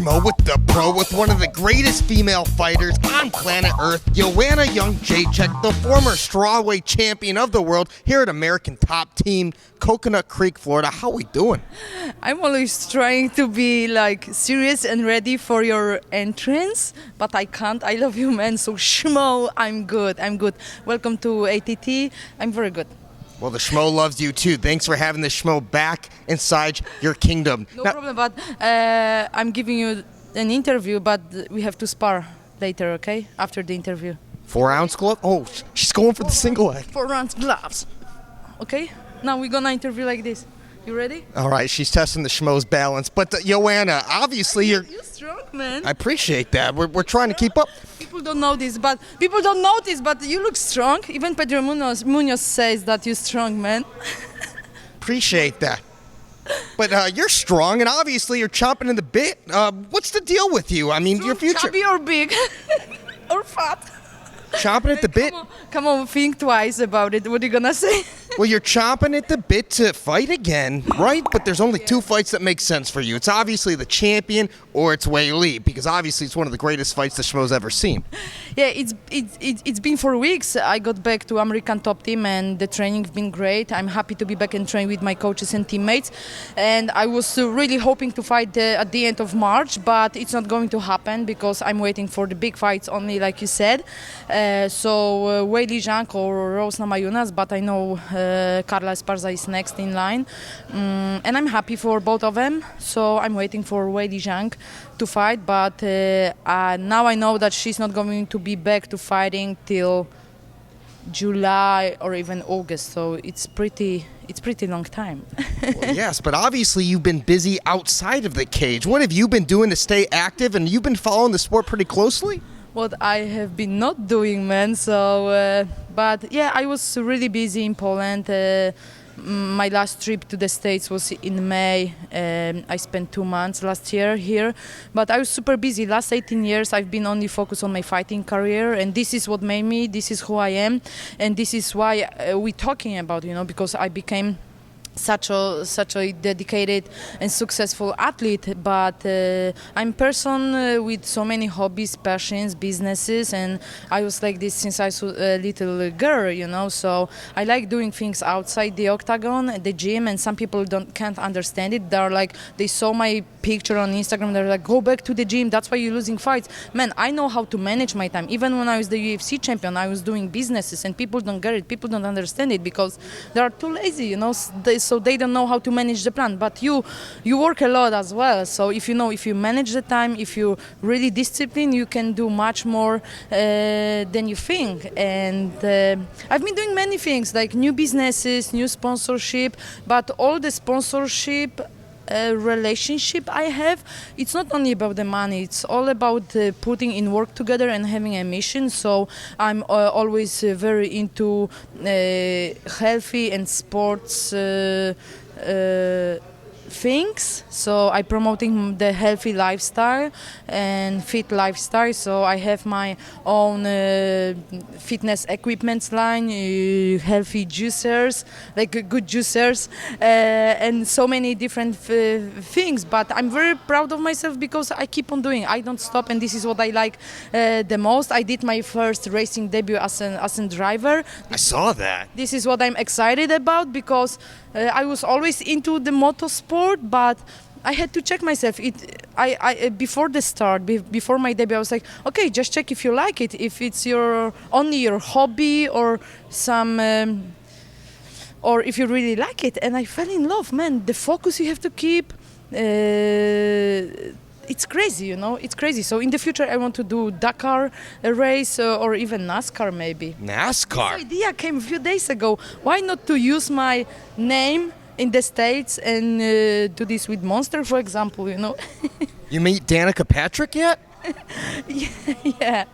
Schmo with the Pro with one of the greatest female fighters on planet Earth, Joanna Jedrzejczyk, the former Strawweight champion of the world here at American Top Team, Coconut Creek, Florida. How we doing? I'm always trying to be serious and ready for your entrance, but I can't. I love you, man. So Schmo, I'm good. Welcome to ATT. I'm very good. Well, the Schmo loves you too. Thanks for having the Schmo back inside your kingdom. No problem, but I'm giving you an interview, but we have to spar later, okay? After the interview. 4-ounce glove? Oh, she's going for the single leg. 4-ounce gloves. Okay? Now we're gonna interview like this. You ready? All right, she's testing the Schmo's balance. But Joanna, obviously you're strong, man. I appreciate that. We're trying to keep up. People don't notice, but you look strong. Even Pedro Munoz says that you're strong, man. Appreciate that. But you're strong, and obviously you're chomping in the bit. What's the deal with you? I mean, Strong, your future. chubby or big, or fat. Chomping at the bit? Come on, think twice about it. What are you gonna say? Well, you're chomping at the bit to fight again, right? But there's only two fights that make sense for you. It's obviously the champion or it's Wei Li, because obviously it's one of the greatest fights the Schmo's ever seen. Yeah, it's been 4 weeks. I got back to American Top Team and the training's been great. I'm happy to be back and train with my coaches and teammates. And I was really hoping to fight at the end of March, but it's not going to happen because I'm waiting for the big fights only, like you said. So Wei Li Zhang or Rose Namajunas, but I know Carla Esparza is next in line. And I'm happy for both of them. So I'm waiting for Wei Li Zhang to fight, but now I know that she's not going to be back to fighting till July or even August, so it's pretty long time. Well, yes, but obviously you've been busy outside of the cage. What have you been doing to stay active, and you've been following the sport pretty closely? What I have been not doing, man, so but yeah, I was really busy in Poland. My last trip to the States was in May. I spent 2 months last year here, but I was super busy. Last 18 years I've been only focused on my fighting career, and this is what made me, this is who I am, and this is why we're talking about, because I became such a dedicated and successful athlete, but I'm a person with so many hobbies, passions, businesses, and I was like this since I was a little girl, so I like doing things outside the Octagon, the gym, and some people can't understand it. They're like, they saw my picture on Instagram, they're like, go back to the gym, that's why you're losing fights. Man, I know how to manage my time. Even when I was the UFC champion, I was doing businesses, and people don't get it, people don't understand it because they are too lazy, so they don't know how to manage the plan. But you work a lot as well, so if you manage the time, if you're really disciplined, you can do much more than you think. And I've been doing many things, like new businesses, new sponsorship, but all the sponsorship relationship I have, it's not only about the money, it's all about putting in work together and having a mission. So I'm always very into healthy and sports things, so I'm promoting the healthy lifestyle and fit lifestyle. So I have my own fitness equipment line, healthy juicers, like good juicers, and so many different things. But I'm very proud of myself because I keep on doing. I don't stop, and this is what I like the most. I did my first racing debut as a driver. I saw that. This is what I'm excited about because I was always into the motorsport, but I had to check myself. Before the start, before my debut, I was like, okay, just check if you like it, if it's only your hobby or or if you really like it. And I fell in love, man. The focus you have to keep. It's crazy, it's crazy. So in the future, I want to do Dakar race or even NASCAR maybe. NASCAR? This idea came a few days ago. Why not to use my name in the States and do this with Monster, for example, You meet Danica Patrick yet? Yeah.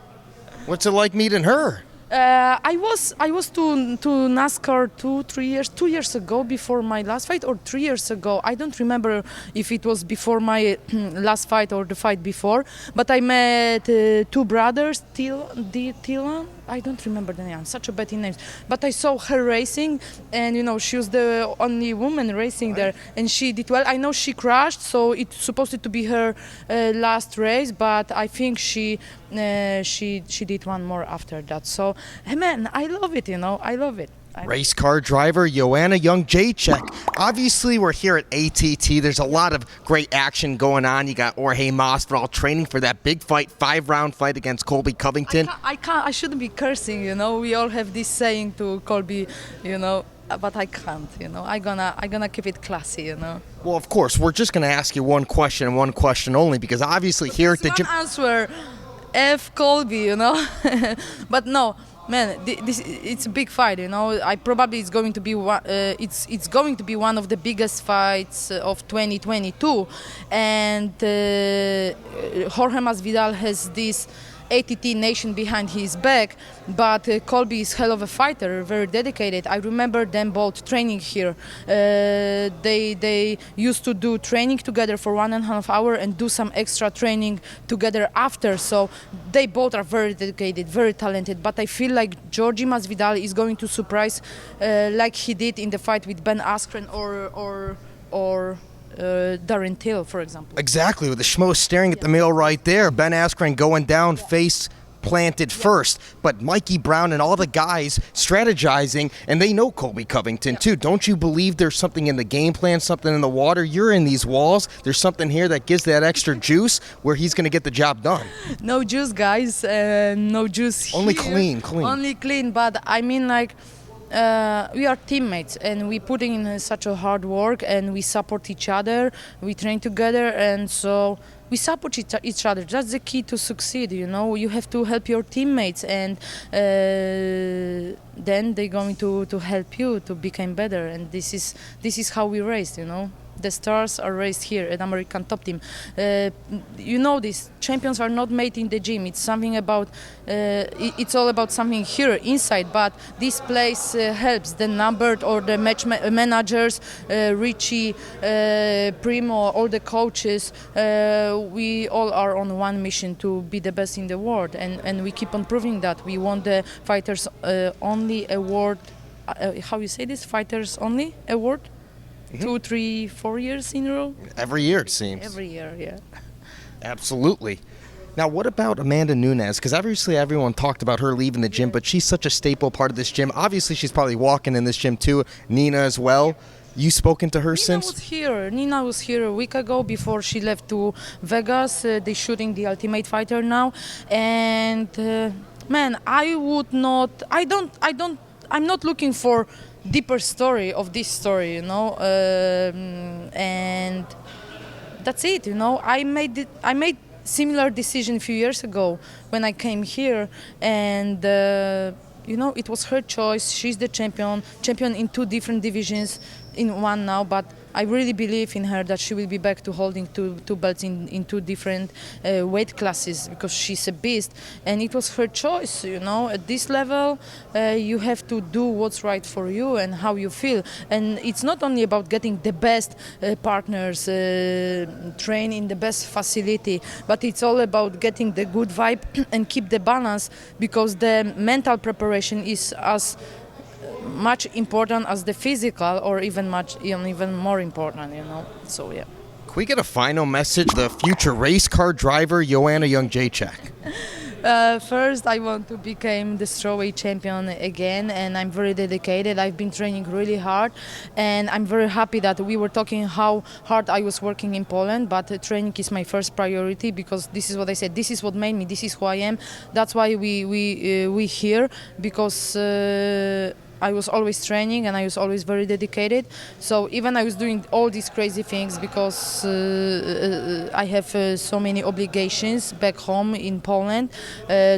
What's it like meeting her? I was to NASCAR 2 years ago before my last fight, or 3 years ago. I don't remember if it was before my last fight or the fight before. But I met two brothers, Dylan I don't remember the name. I'm such a bad in names. But I saw her racing, and she was the only woman racing there, and she did well. I know she crashed, so it's supposed to be her last race, but I think she did one more after that. So, man, I love it. I love it. Race car driver Joanna Jedrzejczyk. Obviously, we're here at ATT. There's a lot of great action going on. You got Jorge Masvidal training for that big fight, 5-round fight against Colby Covington. I shouldn't be cursing. We all have this saying to Colby, but I can't. I'm gonna keep it classy. Well, of course, we're just gonna ask you one question and one question only, because obviously here at the gym. Answer, F Colby. But no. Man, it's a big fight, I probably it's going to be it's going to be one of the biggest fights of 2022, and Jorge Masvidal has this ATT nation behind his back, but Colby is hell of a fighter, very dedicated. I remember them both training here. They used to do training together for 1.5 hours and do some extra training together after. So they both are very dedicated, very talented. But I feel like Jorge Masvidal is going to surprise, like he did in the fight with Ben Askren or Darren Till, for example. Exactly, with the Schmo staring at the middle right there. Ben Askren going down, face planted first. But Mikey Brown and all the guys strategizing, and they know Colby Covington too. Don't you believe there's something in the game plan, something in the water? You're in these walls. There's something here that gives that extra juice where he's going to get the job done. No juice, guys. No juice here. Only clean. Only clean, but I mean we are teammates, and we putting in such a hard work, and we support each other, we train together, and so we support each other. That's the key to succeed. You have to help your teammates, and then they're going to help you to become better, and this is how we race. The stars are raised here at American Top Team. These champions are not made in the gym. It's something about, it's all about something here inside, but this place helps. The numbered or the match managers, Richie, Primo, all the coaches, we all are on one mission to be the best in the world, and we keep on proving that. We won the Fighters Only Award, how you say this? Fighters Only Award? 2, 3, 4 years in a row? Every year, it seems. Every year, yeah. Absolutely. Now, what about Amanda Nunes? Because obviously everyone talked about her leaving the gym, but she's such a staple part of this gym. Obviously, she's probably walking in this gym too. Nina as well. You spoken to her since? Nina was here a week ago before she left to Vegas. They're shooting The Ultimate Fighter now. And, man, I'm not looking for deeper story of this story, and that's it. I made similar decision a few years ago when I came here, and it was her choice. She's the champion in 2 different divisions in one now, but I really believe in her that she will be back to holding two belts in 2 different weight classes, because she's a beast, and it was her choice. At this level, you have to do what's right for you and how you feel, and it's not only about getting the best partners, train in the best facility, but it's all about getting the good vibe and keep the balance, because the mental preparation is as much important as the physical, or even more important, So yeah. Can we get a final message to the future race car driver Joanna Jedrzejczyk? First, I want to become the Strawweight champion again, and I'm very dedicated. I've been training really hard, and I'm very happy that we were talking how hard I was working in Poland, but training is my first priority, because this is what I said. This is what made me. This is who I am. That's why we here, because I was always training, and I was always very dedicated. So even I was doing all these crazy things because I have so many obligations back home in Poland.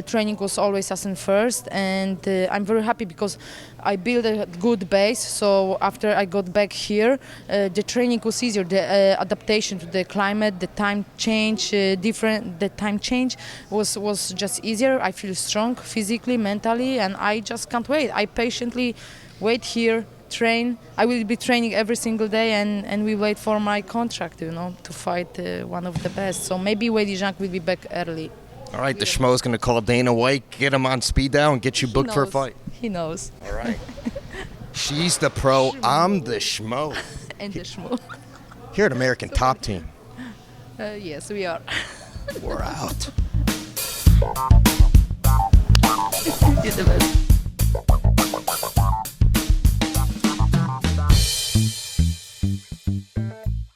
Training was always as in first, and I'm very happy because I built a good base. So after I got back here, the training was easier. The adaptation to the climate, the time change, The time change was just easier. I feel strong physically, mentally, and I just can't wait. I patiently wait here, train. I will be training every single day, and we wait for my contract, to fight one of the best. So maybe Wei Zhang will be back early. All right, the Schmo's going to call Dana White, get him on speed dial, and get you booked for a fight. He knows. All right. She's the pro. I'm the Schmo. And the Schmo. Here at American Top Team. Yes, we are. We're out.